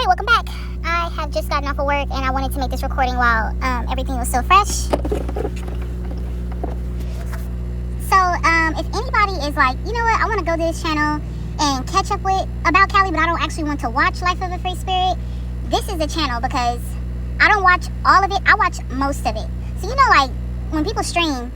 Hey, welcome back. I have just gotten off of work and I wanted to make this recording while everything was still fresh. So, if anybody is like, you know what, I want to go to this channel and catch up with about Callie, but I don't actually want to watch Life of a Free Spirit, this is the channel because I don't watch all of it. I watch most of it. So, you know, like, when people stream,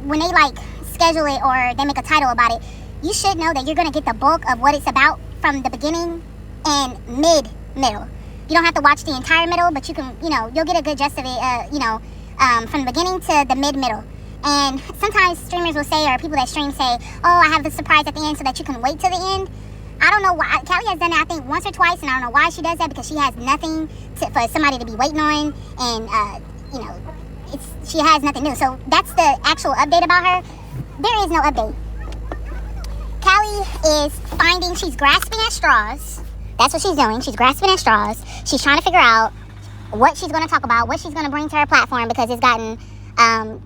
when they, like, schedule it or they make a title about it, you should know that you're going to get the bulk of what it's about from the beginning and middle. You don't have to watch the entire middle, but you can, you know, you'll get a good gist of it, from the beginning to the middle. And sometimes streamers will say, or people that stream say, oh, I have the surprise at the end so that you can wait till the end. I don't know why. Callie has done that, I think, once or twice, and I don't know why she does that, because she has nothing for somebody to be waiting on, and, she has nothing new. So that's the actual update about her. There is no update. Callie is she's grasping at straws. That's what she's doing. She's grasping at straws. She's trying to figure out what she's going to talk about, what she's going to bring to her platform, because it's gotten,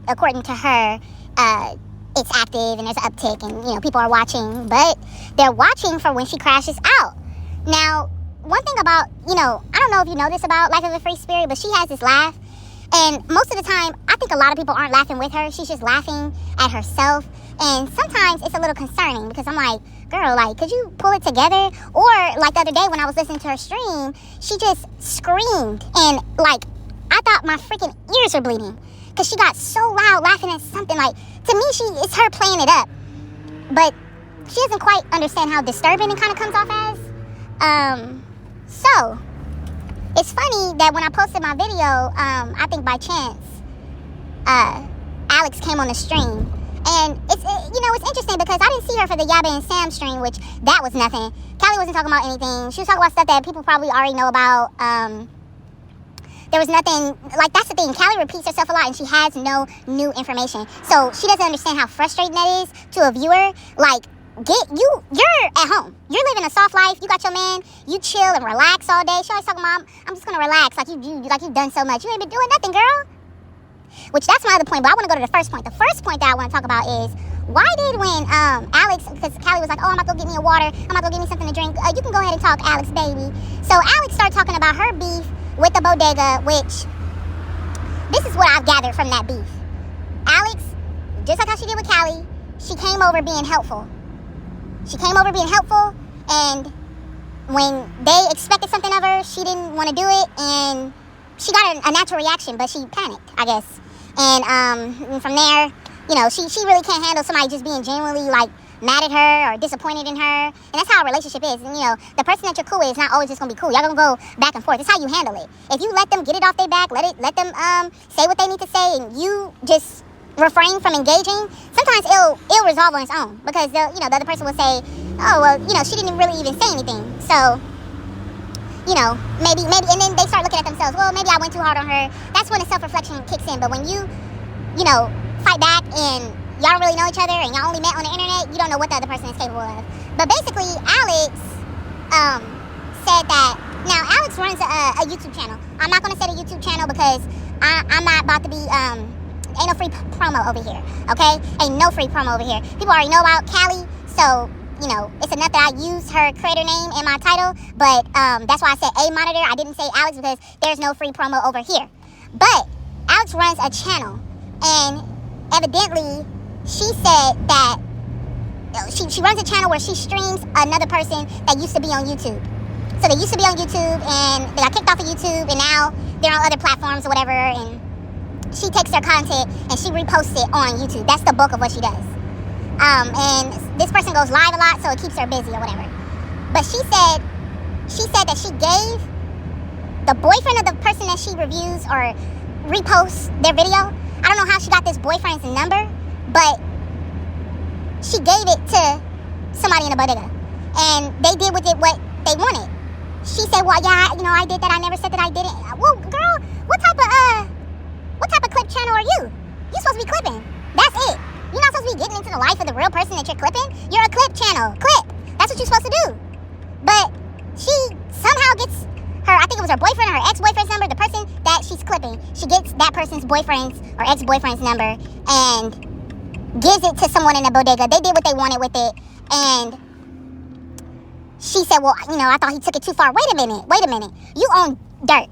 according to her, it's active and there's an uptick and, you know, people are watching. But they're watching for when she crashes out. Now, one thing about, I don't know if you know this about Life of a Free Spirit, but she has this laugh. And most of the time, I think a lot of people aren't laughing with her. She's just laughing at herself. And sometimes it's a little concerning because I'm like, girl, like, could you pull it together? Or like the other day when I was listening to her stream, she just screamed. And like, I thought my freaking ears were bleeding because she got so loud laughing at something. Like, to me, it's her playing it up. But she doesn't quite understand how disturbing it kind of comes off as. So it's funny that when I posted my video, I think by chance, Alex came on the stream. And it's interesting because I didn't see her for the Yaba and Sam stream, which that was nothing. Callie wasn't talking about anything. She was talking about stuff that people probably already know about. There was nothing, like, that's the thing. Callie repeats herself a lot and she has no new information. So she doesn't understand how frustrating that is to a viewer. Like, you're at home. You're living a soft life. You got your man. You chill and relax all day. She always talking about, I'm just going to relax. Like, you've done so much. You ain't been doing nothing, girl. Which, that's my other point, but I want to go to the first point. The first point that I want to talk about is, why did when Alex, because Callie was like, oh, I'm about to go get me a water, I'm about to go get me something to drink, you can go ahead and talk, Alex, baby. So Alex started talking about her beef with the bodega, which, this is what I've gathered from that beef. Alex, just like how she did with Callie, she came over being helpful. And when they expected something of her, she didn't want to do it, and she got a natural reaction, but she panicked, I guess. And from there, she really can't handle somebody just being genuinely, like, mad at her or disappointed in her. And that's how a relationship is. And, the person that you're cool with is not always just going to be cool. Y'all going to go back and forth. It's how you handle it. If you let them get it off their back, let them say what they need to say, and you just refrain from engaging, sometimes it'll resolve on its own. Because, the other person will say, oh, well, she didn't really even say anything. So, maybe, and then they start looking at themselves, well, maybe I went too hard on her. That's when the self-reflection kicks in. But when you fight back and y'all don't really know each other and y'all only met on the internet, you don't know what the other person is capable of. But basically, Alex said that, now Alex runs a YouTube channel. I'm not going to say the YouTube channel because I'm not about to be, ain't no free promo over here, okay? Ain't no free promo over here. People already know about Callie, so it's enough that I used her creator name in my title, but that's why I said A Monitor. I didn't say Alex because there's no free promo over here. But Alex runs a channel, and evidently she said that she runs a channel where she streams another person that used to be on YouTube. So they used to be on YouTube, and they got kicked off of YouTube, and now they're on other platforms or whatever, and she takes their content and she reposts it on YouTube. That's the bulk of what she does. And this person goes live a lot, so it keeps her busy or whatever. But she said that she gave the boyfriend of the person that she reviews or reposts their video. I don't know how she got this boyfriend's number, but she gave it to somebody in the bodega, and they did with it what they wanted. She said, well, yeah, I did that. I never said that I didn't. Well, girl, what type of clip channel are you? You're supposed to be clipping. That's it. You're not supposed to be getting into the life of the real person that you're clipping. You're a clip channel. Clip. That's what you're supposed to do. But she somehow gets I think it was her boyfriend or her ex-boyfriend's number, the person that she's clipping. She gets that person's boyfriend's or ex-boyfriend's number and gives it to someone in the bodega. They did what they wanted with it. And she said, well, I thought he took it too far. Wait a minute. You own dirt.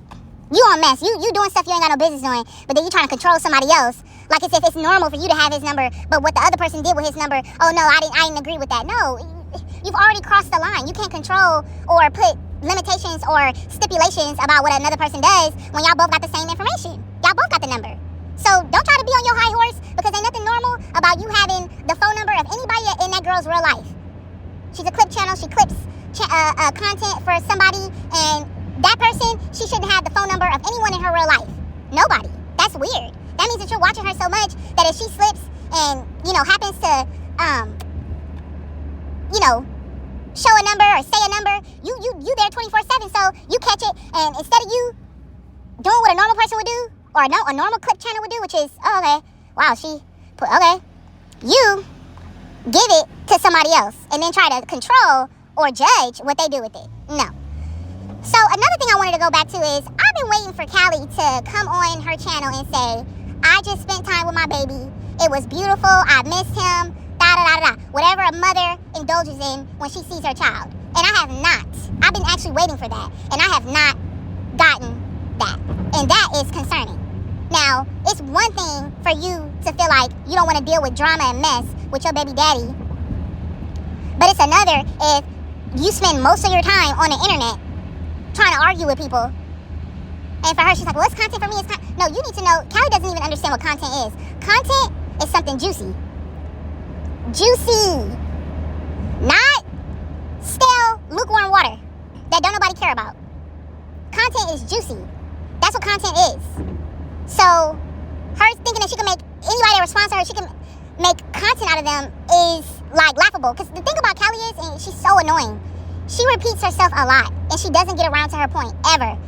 You own mess. You doing stuff you ain't got no business doing, but then you trying to control somebody else. Like as if it's normal for you to have his number, but what the other person did with his number, oh no, I didn't agree with that. No, you've already crossed the line. You can't control or put limitations or stipulations about what another person does when y'all both got the same information. Y'all both got the number. So don't try to be on your high horse, because ain't nothing normal about you having the phone number of anybody in that girl's real life. She's a clip channel. She clips content for somebody, and that person, she shouldn't have the phone number of anyone in her real life. Nobody. That's weird. That means that you're watching her so much that if she slips and, happens to, show a number or say a number, you there 24/7, so you catch it, and instead of you doing what a normal person would do, or a normal clip channel would do, which is, you give it to somebody else and then try to control or judge what they do with it. No. So another thing I wanted to go back to is, I've been waiting for Callie to come on her channel and say, I just spent time with my baby. It was beautiful. I missed him. Whatever a mother indulges in when she sees her child. And I have not. I've been actually waiting for that. And I have not gotten that. And that is concerning. Now, it's one thing for you to feel like you don't want to deal with drama and mess with your baby daddy. But it's another if you spend most of your time on the internet trying to argue with people. And for her, she's like, well, it's content for me. No, you need to know, Callie doesn't even understand what content is. Content is something juicy. Juicy. Not stale, lukewarm water that don't nobody care about. Content is juicy. That's what content is. So, her thinking that she can make anybody that responds to her, she can make content out of them is like laughable. Because the thing about Callie is, and she's so annoying, she repeats herself a lot, and she doesn't get around to her point, ever.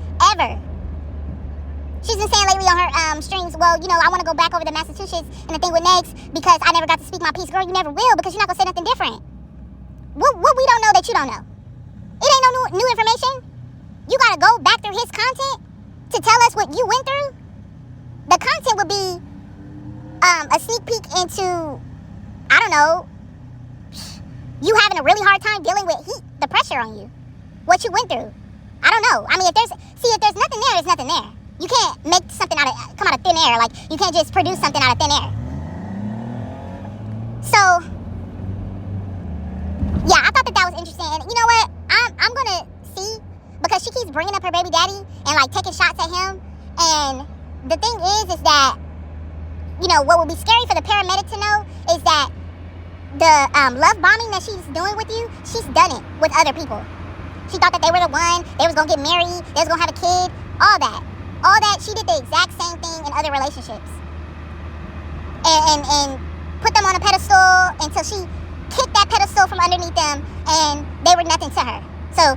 She's been saying lately on her streams, well, I want to go back over to Massachusetts and the thing with Negs because I never got to speak my piece. Girl, you never will, because you're not going to say nothing different. What we don't know that you don't know? It ain't no new information. You got to go back through his content to tell us what you went through. The content would be a sneak peek into, I don't know, you having a really hard time dealing with heat, the pressure on you, what you went through. I don't know. I mean, if there's nothing there, there's nothing there. You can't make something come out of thin air. Like, you can't just produce something out of thin air. So, yeah, I thought that was interesting. And you know what? I'm going to see, because she keeps bringing up her baby daddy and, taking shots at him. And the thing is that, what would be scary for the paramedic to know is that the love bombing that she's doing with you, she's done it with other people. She thought that they were the one, they was going to get married, they was going to have a kid, all that. All that, she did the exact same thing in other relationships. And put them on a pedestal until she kicked that pedestal from underneath them and they were nothing to her. So,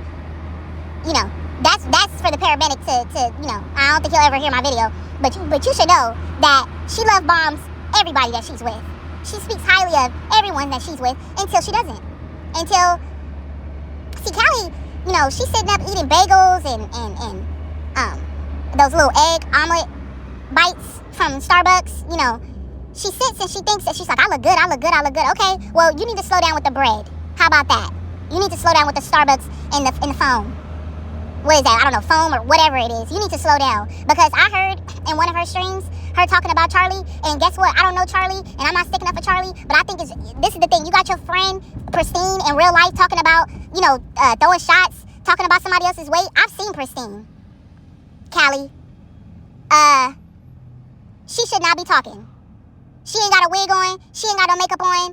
that's for the paramedic to I don't think he'll ever hear my video, but you should know that she love bombs everybody that she's with. She speaks highly of everyone that she's with until she doesn't. See, Callie, she's sitting up eating bagels and those little egg omelet bites from Starbucks. She sits and she thinks that she's like, I look good. Okay, well, you need to slow down with the bread. How about that? You need to slow down with the Starbucks and the foam. What is that? I don't know, foam or whatever it is. You need to slow down. Because I heard in one of her streams, her talking about Charlie, and guess what? I don't know Charlie, and I'm not sticking up for Charlie, but I think this is the thing. You got your friend, Pristine, in real life talking about, throwing shots, talking about somebody else's weight. I've seen Pristine. Callie, she should not be talking. She ain't got a wig on. She ain't got no makeup on.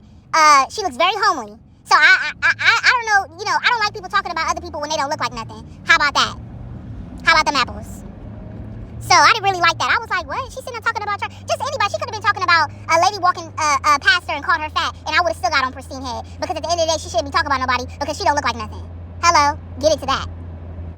She looks very homely. So I don't know, I don't like people talking about other people when they don't look like nothing. How about that? How about them apples? So I didn't really like that. I was like, what? She's sitting there talking about just anybody. She could have been talking about a lady walking past her and called her fat, and I would have still got on Pristine head. Because at the end of the day, she shouldn't be talking about nobody because she don't look like nothing. Hello? Get into that.